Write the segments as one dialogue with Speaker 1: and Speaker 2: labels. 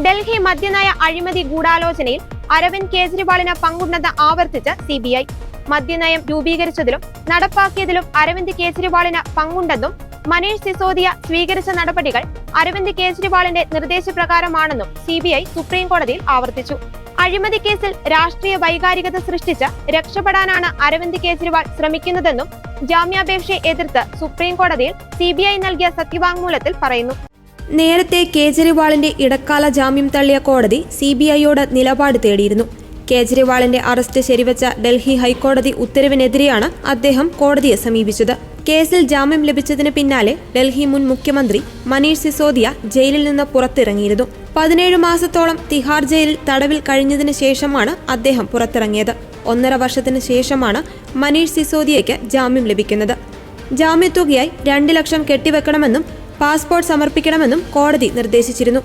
Speaker 1: ഡൽഹി മദ്യനയ അഴിമതി ഗൂഢാലോചനയിൽ അരവിന്ദ് കെജ്രിവാളിന് പങ്കുണ്ടെന്ന് ആവർത്തിച്ച് CBI. മദ്യനയം രൂപീകരിച്ചതിലും നടപ്പാക്കിയതിലും അരവിന്ദ് കെജ്രിവാളിന് പങ്കുണ്ടെന്നും മനീഷ് സിസോദിയ സ്വീകരിച്ച നടപടികൾ അരവിന്ദ് കെജ്രിവാളിന്റെ നിർദ്ദേശപ്രകാരമാണെന്നും CBI സുപ്രീം കോടതിയിൽ ആവർത്തിച്ചു. അഴിമതി കേസിൽ രാഷ്ട്രീയ വൈകാരികത സൃഷ്ടിച്ച് രക്ഷപ്പെടാനാണ് അരവിന്ദ് കെജ്രിവാൾ ശ്രമിക്കുന്നതെന്നും ജാമ്യാപേക്ഷയെ എതിർത്ത് സുപ്രീം കോടതിയിൽ CBI നൽകിയ സത്യവാങ്മൂലത്തിൽ പറയുന്നു. നേരത്തെ കേജ്രിവാളിന്റെ ഇടക്കാല ജാമ്യം തള്ളിയ കോടതി CBIയോട് നിലപാട് തേടിയിരുന്നു. കേജ്രിവാളിന്റെ അറസ്റ്റ് ശരിവച്ച ഡൽഹി ഹൈക്കോടതി ഉത്തരവിനെതിരെയാണ് അദ്ദേഹം കോടതിയെ സമീപിച്ചത്. കേസിൽ ജാമ്യം ലഭിച്ചതിന് പിന്നാലെ ഡൽഹി മുൻ മുഖ്യമന്ത്രി മനീഷ് സിസോദിയ ജയിലിൽ നിന്ന് പുറത്തിറങ്ങിയിരുന്നു. 17 മാസത്തോളം തിഹാർ ജയിലിൽ തടവിൽ കഴിഞ്ഞതിന് ശേഷമാണ് അദ്ദേഹം പുറത്തിറങ്ങിയത്. 1.5 വർഷത്തിന് ശേഷമാണ് മനീഷ് സിസോദിയയ്ക്ക് ജാമ്യം ലഭിക്കുന്നത്. ജാമ്യത്തുകയായി 2 ലക്ഷം കെട്ടിവെക്കണമെന്നും പാസ്പോർട്ട് സമർപ്പിക്കണമെന്നും കോടതി നിർദ്ദേശിച്ചിരുന്നു.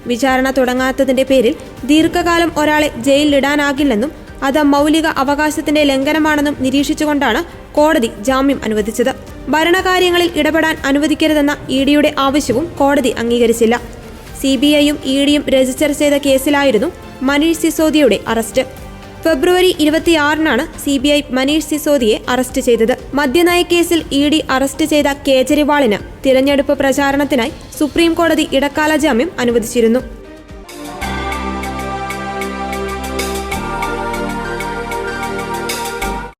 Speaker 1: വിചാരണ തുടങ്ങാത്തതിന്റെ പേരിൽ ദീർഘകാലം ഒരാളെ ജയിലിലിടാനാകില്ലെന്നും അത് മൗലിക അവകാശത്തിന്റെ ലംഘനമാണെന്നും നിരീക്ഷിച്ചുകൊണ്ടാണ് കോടതി ജാമ്യം അനുവദിച്ചത്. ഭരണകാര്യങ്ങളിൽ ഇടപെടാൻ അനുവദിക്കരുതെന്ന EDയുടെ ആവശ്യവും കോടതി അംഗീകരിച്ചില്ല. CBIയും EDയും രജിസ്റ്റർ ചെയ്ത കേസിലായിരുന്നു മനീഷ് സിസോദിയയുടെ അറസ്റ്റ്. ഫെബ്രുവരി 26-നാണ് CBI മനീഷ് സിസോദിയെ അറസ്റ്റ് ചെയ്തത്. മദ്യനയ കേസിൽ ED അറസ്റ്റ് ചെയ്ത കേജ്രിവാളിന് തിരഞ്ഞെടുപ്പ് പ്രചാരണത്തിനായി സുപ്രീം കോടതി ഇടക്കാല ജാമ്യം അനുവദിച്ചിരുന്നു.